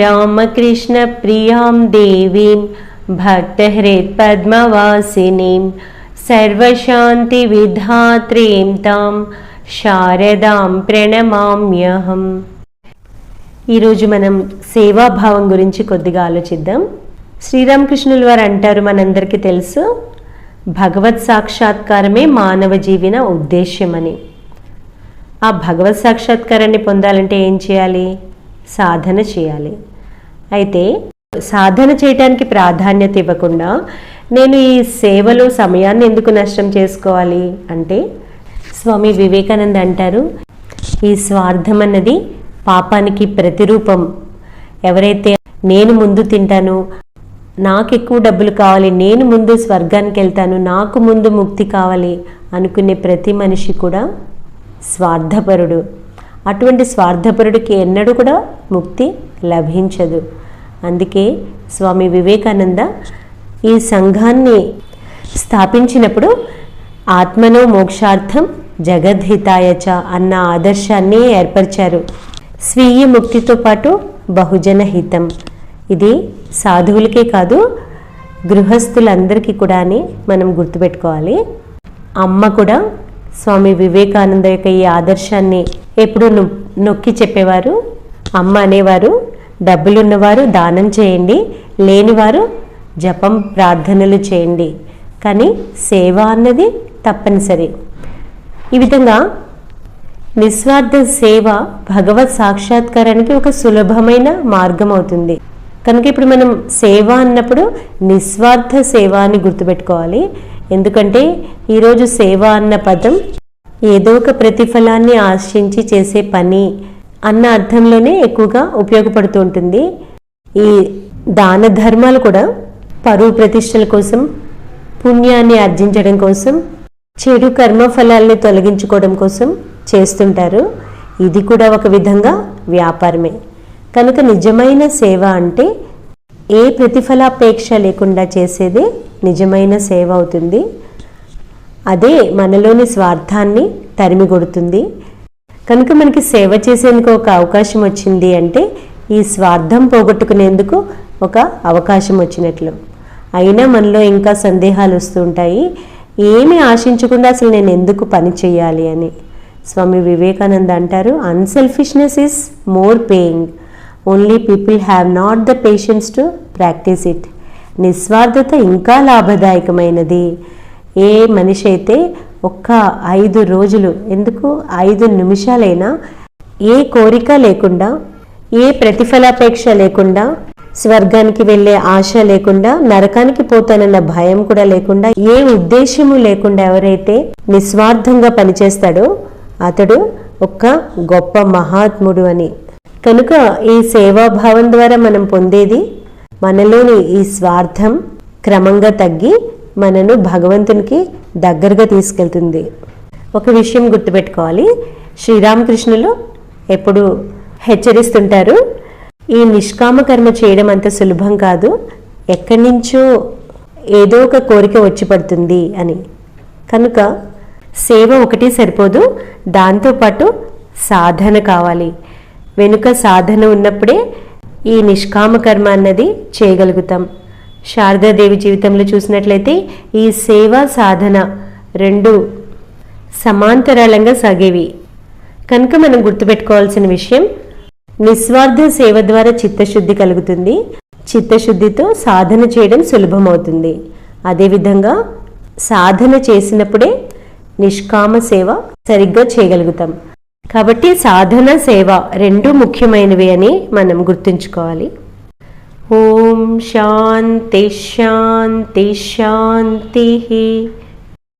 రామకృష్ణ ప్రియాం దేవీం భక్తహృత్పద్మవాసినీం సర్వశాంతి విధాత్రీం తాం శారదాం ప్రణమామ్యహం. ఈరోజు మనం సేవాభావం గురించి కొద్దిగా ఆలోచిద్దాం. శ్రీరామకృష్ణుల వారు అంటారు, మనందరికీ తెలుసు, భగవత్ సాక్షాత్కారమే మానవ జీవన ఉద్దేశ్యమని. ఆ భగవత్ సాక్షాత్కారాన్ని పొందాలంటే ఏం చేయాలి? సాధన చేయాలి. అయితే సాధన చేయటానికి ప్రాధాన్యత ఇవ్వకుండా నేను ఈ సేవలో సమయాన్ని ఎందుకు నష్టం చేసుకోవాలి అంటే, స్వామి వివేకానంద అంటారు, ఈ స్వార్థం అన్నది పాపానికి ప్రతిరూపం. ఎవరైతే నేను ముందు తింటాను, నాకు ఎక్కువ డబ్బులు కావాలి, నేను ముందు స్వర్గానికి వెళ్తాను, నాకు ముందు ముక్తి కావాలి అనుకునే ప్రతి మనిషి కూడా స్వార్థపరుడు. అటువంటి స్వార్థపరుడికి ఎన్నడూ కూడా ముక్తి లభించదు. అందుకే స్వామి వివేకానంద ఈ సంఘాన్ని స్థాపించినప్పుడు ఆత్మనో మోక్షార్థం జగద్హితాయచ అన్న ఆదర్శాన్ని ఏర్పరిచారు. స్వీయ ముక్తితో పాటు బహుజన హితం. ఇది సాధువులకే కాదు, గృహస్థులందరికీ కూడా అని మనం గుర్తుపెట్టుకోవాలి. అమ్మ కూడా స్వామి వివేకానంద యొక్క ఈ ఆదర్శాన్ని ఎప్పుడూ నొక్కి చెప్పేవారు. అమ్మ అనేవారు, డబ్బులున్నవారు దానం చేయండి, లేనివారు జపం ప్రార్థనలు చేయండి, కానీ సేవ అన్నది తప్పనిసరి. ఈ విధంగా నిస్వార్థ సేవ భగవత్ సాక్షాత్కారానికి ఒక సులభమైన మార్గం అవుతుంది. కనుక ఇప్పుడు మనం సేవ అన్నప్పుడు నిస్వార్థ సేవ అని గుర్తుపెట్టుకోవాలి. ఎందుకంటే ఈరోజు సేవ అన్న పదం ఏదో ఒక ప్రతిఫలాన్ని ఆశించి చేసే పని అన్న అర్థంలోనే ఎక్కువగా ఉపయోగపడుతూ ఉంటుంది. ఈ దాన ధర్మాలు కూడా పరువు ప్రతిష్టల కోసం, పుణ్యాన్ని ఆర్జించడం కోసం, చెడు కర్మఫలాల్ని తొలగించుకోవడం కోసం చేస్తుంటారు. ఇది కూడా ఒక విధంగా వ్యాపారమే. కనుక నిజమైన సేవ అంటే ఏ ప్రతిఫలాపేక్ష లేకుండా చేసేదే నిజమైన సేవ అవుతుంది. అదే మనలోని స్వార్థాన్ని తరిమికొడుతుంది. కనుక మనకి సేవ చేసేందుకు ఒక అవకాశం వచ్చింది అంటే ఈ స్వార్థం పోగొట్టుకునేందుకు ఒక అవకాశం వచ్చినట్లు. అయినా మనలో ఇంకా సందేహాలు వస్తూ ఉంటాయి, ఏమీ ఆశించకుండా అసలు నేను ఎందుకు పని చేయాలి అని. స్వామి వివేకానంద అంటారు, unselfishness is more paying, only people have not the patience to practice it. నిస్వార్థత ఇంకా లాభదాయకమైనది. ఏ మనిషి అయితే ఒక్క 5 రోజులు, ఎందుకు 5 నిమిషాలైనా ఏ కోరిక లేకుండా, ఏ ప్రతిఫలాపేక్ష లేకుండా, స్వర్గానికి వెళ్ళే ఆశ లేకుండా, నరకానికి పోతానన్న భయం కూడా లేకుండా, ఏ ఉద్దేశము లేకుండా ఎవరైతే నిస్వార్థంగా పనిచేస్తాడో అతడు ఒక్క గొప్ప మహాత్ముడు అని. కనుక ఈ సేవాభావం ద్వారా మనం పొందేది మనలోని ఈ స్వార్థం క్రమంగా తగ్గి మనను భగవంతునికి దగ్గరగా తీసుకెళ్తుంది. ఒక విషయం గుర్తుపెట్టుకోవాలి, శ్రీరామకృష్ణులు ఎప్పుడు హెచ్చరిస్తుంటారు, ఈ నిష్కామ కర్మ చేయడం అంత సులభం కాదు, ఎక్కడి నుంచో ఏదో ఒక కోరిక వచ్చి పడుతుంది అని. కనుక సేవ ఒకటి సరిపోదు, దాంతోపాటు సాధన కావాలి. వెనుక సాధన ఉన్నప్పుడే ఈ నిష్కామ కర్మ అన్నది చేయగలుగుతాం. శారదాదేవి జీవితంలో చూసినట్లయితే ఈ సేవ సాధన 2 సమాంతరాళంగా సాగేవి. కనుక మనం గుర్తుపెట్టుకోవాల్సిన విషయం, నిస్వార్థ సేవ ద్వారా చిత్తశుద్ధి కలుగుతుంది. చిత్తశుద్ధితో సాధన చేయడం సులభమవుతుంది. అదేవిధంగా సాధన చేసినప్పుడే నిష్కామ సేవ సరిగ్గా చేయగలుగుతాం. కాబట్టి సాధన సేవ 2 ముఖ్యమైనవి అని మనం గుర్తుంచుకోవాలి. ఓం శాంతి శాంతి శాంతి.